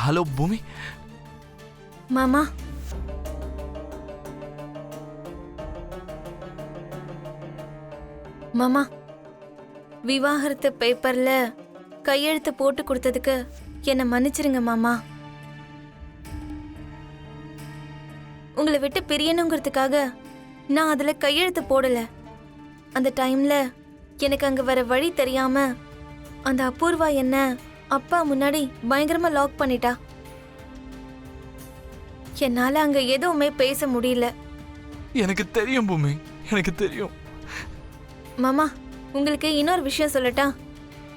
Hello பூமி. மாமா, மாமா, விவாகரத்து பேப்பர்ல கையெழுத்து போட்டு கொடுத்ததுக்கு என்ன மன்னிச்சிருங்க மாமா. உங்களை விட்டு பிரியணுங்கிறதுக்காக நான் அதுல கையெழுத்து போடல. அந்த டைம்ல எனக்கு அங்க வர வழி தெரியாம அந்த அபூர்வா என்ன அப்பா முன்னாடி பயங்கரமா லாக் பண்ணிட்டா. என்னால அங்க எதுவுமே பேச முடியல. எனக்கு தெரியும் பூமி, எனக்கு தெரியும். மாமா, உங்களுக்கு இன்னொரு விஷயம் சொல்லட்டா?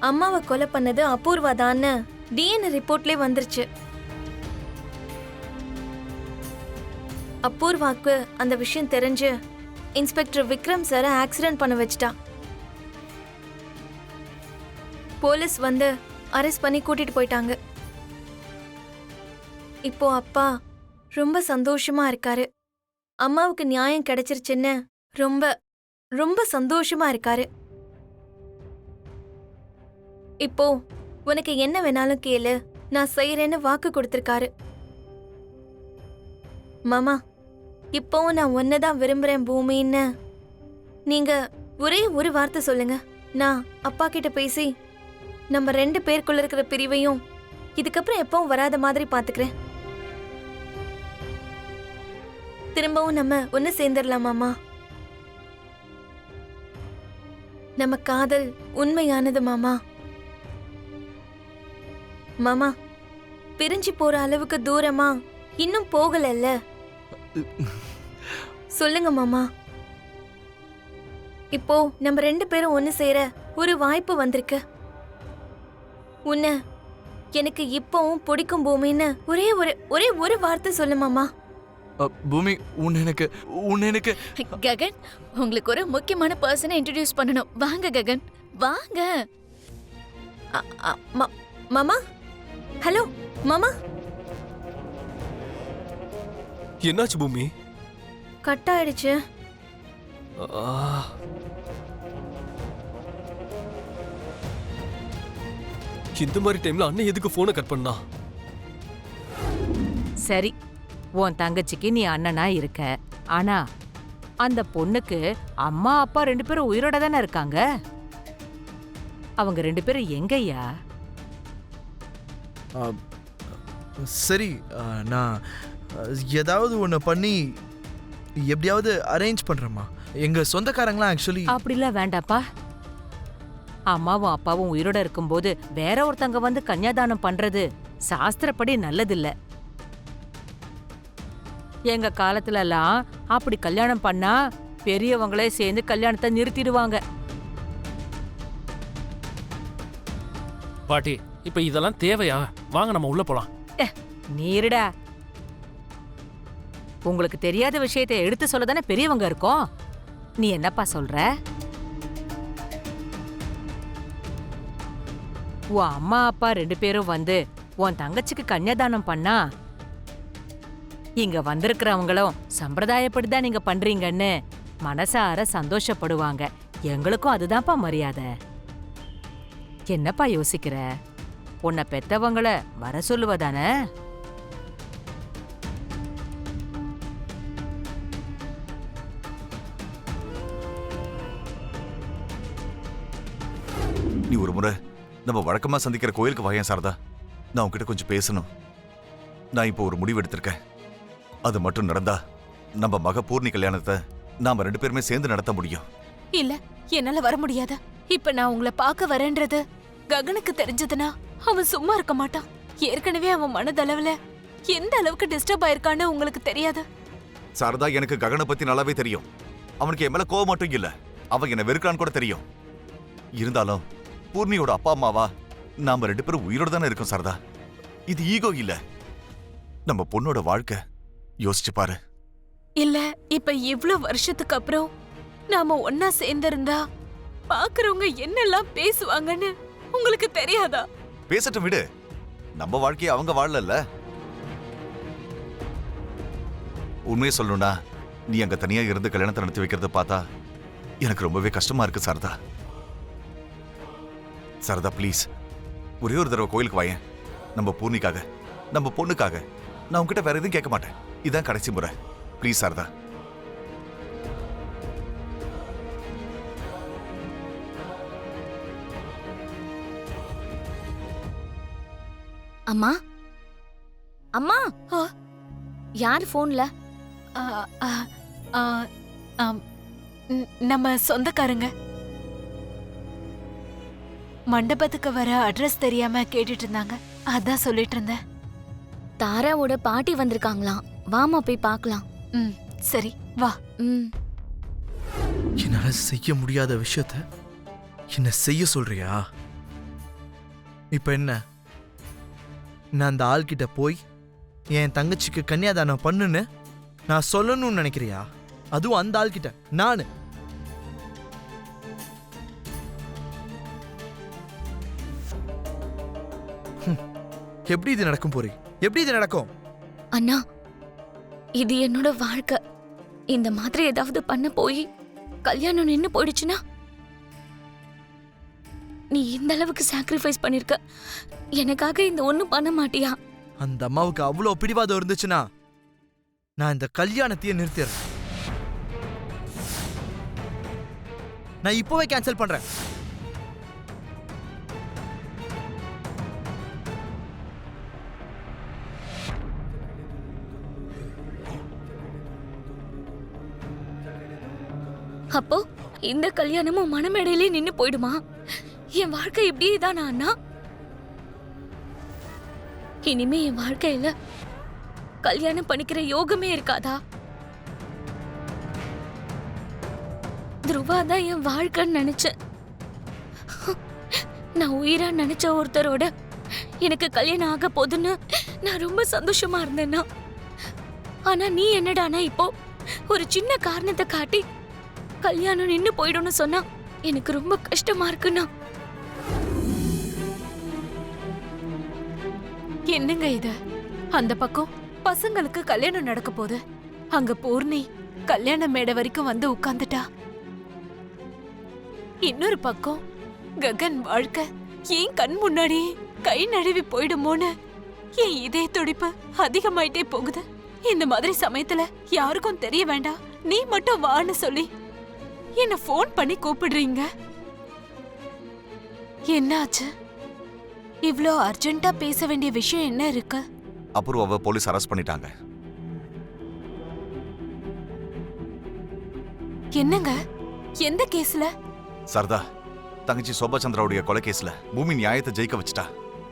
அம்மாவை கொலை பண்ணது அபூர்வா தான்னு டிஎன்ஏ ரிப்போர்ட்லயே வந்துருச்சு. அபூர்வாக்கு அந்த விஷயம் தெரிஞ்சு இன்ஸ்பெக்டர் விக்ரம் சாரை ஆக்சிடென்ட் பண்ண வச்சிட்டா. போலீஸ் வந்து அரெஸ்ட் பண்ணி கூட்டிட்டு போயிட்டாங்க. இப்போ அப்பா ரொம்ப சந்தோஷமா இருக்காரு. அம்மாவுக்கு நியாயம் கிடைச்சிருச்சுன்னு ரொம்ப ரொம்ப சந்தோஷமா இருக்காரு. இப்போ உனக்கு என்ன வேணாலும் கேளு, நான் செய்யறேன்னு வாக்கு கொடுத்திருக்காரு. மாமா, இப்போவும் நான் ஒன்னதான் விரும்புறேன் பூமின்னு நீங்க ஒரே ஒரு வார்த்தை சொல்லுங்க. நான் அப்பா கிட்ட பேசி நம்ம 2 பேருக்குள்ள இருக்கிற பிரிவையும் இதுக்கப்புறம் எப்பவும் வராத மாதிரி பாத்துக்கிறேன். திரும்பவும் நம்ம ஒன்னு சேர்ந்துடலாம் மாமா. நம்ம காதல் உண்மையானது மாமா. மாமா, பிரிஞ்சு போற அளவுக்கு தூரமா இன்னும் போகலல்ல? சொல்லுங்க மாமா. இப்போ நம்ம 2 பேரும் ஒன்னு சேர ஒரு வாய்ப்பு வந்திருக்கு. உன்னை எனக்கு இப்பவும் பிடிக்கும் பூமின்னு ஒரே ஒரு வார்த்தை சொல்லு மாமா. பூமி, உன்னை எனக்கு ககன், உங்களுக்கு ஒரு முக்கியமான பர்சனை இன்ட்ரோடியூஸ் பண்ணணும். வாங்க ககன், வாங்க. மாமா, ஹலோ மாமா. என்னாச்சு பூமி? கட் ஆயிடுச்சு. இந்த மாதிரி டைம்ல அண்ணன் எதுக்கு போனை கட் பண்ணா? சரி, உன் தங்கச்சிக்கு நீ அண்ணனா இருக்க. ஆனா அந்த பொண்ணுக்கு அம்மா அப்பா 2 பேரும் உயிரோட தானே இருக்காங்க. அவங்க 2 பேரும் எங்கய்யா? சரி, நான் ஏதாவது ஒன்று பண்ணி எப்படியாவது அரேஞ்ச் பண்றேம்மா. எங்க சொந்தக்காரங்களாம் ஆக்சுவலி. அப்படிலாம் வேண்டாப்பா. அம்மாவும் அப்பாவும் உயிரோட இருக்கும்போது வேற ஒருத்தங்க வந்து கன்னியாதானம் பண்றது சாஸ்திரப்படி நல்லதில்ல. எங்க காலத்துல எல்லாம் அப்படி கல்யாணம் பண்ணா பெரியவங்களே சேர்ந்து கல்யாணத்தை நிறுத்திடுவாங்க. பாட்டி, இப்ப இதெல்லாம் தேவையா? வாங்க நம்ம உள்ள போலாம். நீருடா, உங்களுக்கு தெரியாத விஷயத்தை எடுத்து சொல்லதானே பெரியவங்க இருக்கோம். நீ என்னப்பா சொல்ற? உன் அம்மா அப்பா 2 பேரும் வந்து உன் தங்கச்சிக்கு கன்னியாதானம் பண்ணா இங்க வந்திருக்கிறவங்களும் சம்பிரதாயப்படிதான் நீங்க பண்றீங்கன்னு மனசார சந்தோஷப்படுவாங்க. எங்களுக்கும் அதுதான்ப்பா மரியாதை. என்னப்பா யோசிக்கிற? உன்னை பெத்தவங்கள வர சொல்லுவதானே? நீ ஒரு முறை நம்ம வழக்கமா சந்திக்கிற கோயிலுக்கு வாயேன் சாரதா. நான் உன்கிட்ட கொஞ்சம் பேசணும். நான் இப்போ ஒரு முடிவு எடுத்திருக்கேன். அது மட்டும் நடந்தா நம்ம மக பூர்ணி கல்யாணத்தை நாம 2 பேருமே சேர்ந்து நடத்த முடியும். இல்ல, என்னால வர முடியாத. இப்ப நான் உங்களை பார்க்க வரேன்றது ககனுக்கு தெரிஞ்சதுன்னா அவன் சும்மா இருக்க மாட்டான். ஏற்கனவே அவன் மனதளவுல எந்த அளவுக்கு டிஸ்டர்ப் ஆயிருக்கான்னு உங்களுக்கு தெரியாது. சாரதா, எனக்கு ககனை பத்தி நல்லாவே தெரியும். அவனுக்கு என் மேல கோவம் மட்டும் இல்ல, அவன் என்ன வெறுக்கான்னு கூட தெரியும். இருந்தாலும் பூர்ணியோட அப்பா அம்மாவா நாம 2 பேரும் உயிரோட தானே இருக்கோம் சாரதா. இது ஈகோ இல்ல, நம்ம பொண்ணோட வாழ்க்கை. யோசிச்சு பாரு. இல்ல, இப்ப இவ்ளோ வருஷத்துக்கு அப்புறம் நாம ஒன்னா சேர்ந்திருந்தா பாக்குறவங்க என்னெல்லாம் பேசுவாங்கன்னு உங்களுக்கு தெரியாதா? பேசட்டும், விடு. நம்ம வாழ்க்கையை அவங்க வாழல. உண்மையை சொல்லணும்னா நீ அங்க தனியா இருந்து கல்யாணத்தை நடத்தி வைக்கிறத பார்த்தா எனக்கு ரொம்பவே கஷ்டமா இருக்கு சாரதா. சாரதா, ப்ளீஸ் ஒரே ஒரு தடவை கோயிலுக்கு வாயேன். நம்ம பூர்ணிக்காக, நம்ம பொண்ணுக்காக நான் உன்கிட்ட வேற எதுவும் கேட்க மாட்டேன். இதான் கடைசி முறை. ப்ளீஸ் சாரதா. அம்மா அம்மா யார் போன்ல? ஆ, ஆ, ஆ, ஆம், நம்ம சொந்தக்காரங்க மண்டபத்துக்கு வர அட்ரஸ் தெரியாம கேட்டுட்டு இருந்தாங்க. அதான் சொல்லிட்டு இருந்தேன். தாராவோட பாட்டி வந்திருக்காங்களாம். வாமா போய் பார்க்கலாம். ம், சரி வா. ம். என்னால செய்ய முடியாத விஷயத்த என்ன செய்ய சொல்றியா? இப்ப என்ன, நான் அந்த ஆள்கிட்ட போய் என் தங்கச்சிக்கு கன்னியாதானம் பண்ணுன்னு நான் சொல்லணும்னு நினைக்கிறியா? அதுவும் அந்த ஆள்கிட்ட நானு. எப்படி இது நடக்கும் போறி? எப்படி இது நடக்கும்? அண்ணா, இது என்னோட வாழ்க்கை. இந்த மாதிரி ஏதாவது பண்ண போய் கல்யாணம் நின்னு போயிடுச்சுன்னா நீ இந்த அளவுக்கு சாக்ரிஃபைஸ் பண்ணிருக்க. எனக்காக இந்த ஒண்ணும் பண்ண மாட்டியா? அந்த அம்மாவுக்கு அவ்வளவு பிடிவாதம் இருந்துச்சுன்னா நான் இந்த கல்யாணத்தையே நிறுத்திடுறேன். நான் இப்போவே கேன்சல் பண்றேன். அப்போ இந்த கல்யாணமும் மனமேடையிலே நின்னு போயிடுமா? என் வாழ்க்கை இப்படியே தானா அண்ணா? இனிமே என் வாழ்க்கையில கல்யாணம் பண்ணிக்கிற யோகமே இருக்காதா? துருவா தான் என் வாழ்க்கைன்னு நினைச்சேன். நான் உயிரா நினைச்ச ஒருத்தரோட எனக்கு கல்யாணம் ஆக போதுன்னு நான் ரொம்ப சந்தோஷமா இருந்தேன்னா, ஆனா நீ என்னடானா இப்போ ஒரு சின்ன காரணத்தை காட்டி கல்யாணம் நின்னு போயிடும்னு சொன்னா எனக்கு ரொம்ப கஷ்டமா இருக்குண்ணா. என்னங்க இது? அந்த பக்கம் பசங்களுக்கு கல்யாணம் நடக்க போகுது. அங்க பூர்ணி கல்யாண மேடை வரைக்கும் வந்து உட்கார்ந்துட்டா. இன்னொரு பக்கம் ககன் வாழ்க்கை ஏன் கண் முன்னாடி கை நழுவி போயிடுமோன்னு என் இதய துடிப்பு அதிகமாயிட்டே போகுது. இந்த மாதிரி சமயத்துல யாருக்கும் தெரிய வேண்டாம், நீ மட்டும் வான்னு சொல்லி என்ன ஃபோன் பண்ணி கூப்பிடுறீங்க. என்னாச்சு? இவ்ளோ அர்ஜென்ட்டா பேச வேண்டிய விஷயம் என்ன இருக்கு? அபூர்வாவை போலீஸ் அரெஸ்ட் பண்ணிட்டாங்க. என்னங்க? எந்த கேஸ்ல? சரதா, தங்கச்சி சோபச்சந்திராவுடைய கொலை கேஸ்ல பூமி நியாயத்தை ஜெயிக்க வச்சுட்டா.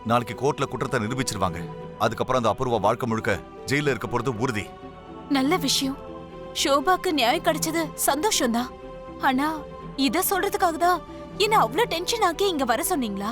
நாளைக்கு கோர்ட்ல குற்றத்தை நிரூபிச்சிருவாங்க. அதுக்கப்புறம் அந்த அபூர்வா வாழ்க்கை முழுக்க ஜெயில இருக்க போறது உறுதி. நல்ல விஷயம். ஷோபாக்கு நியாயம் கிடைச்சது சந்தோஷம்தான். ஆனா இத சொல்றதுக்காக தான் என்ன அவ்வளவு டென்ஷன் ஆக்கி இங்க வர சொன்னீங்களா?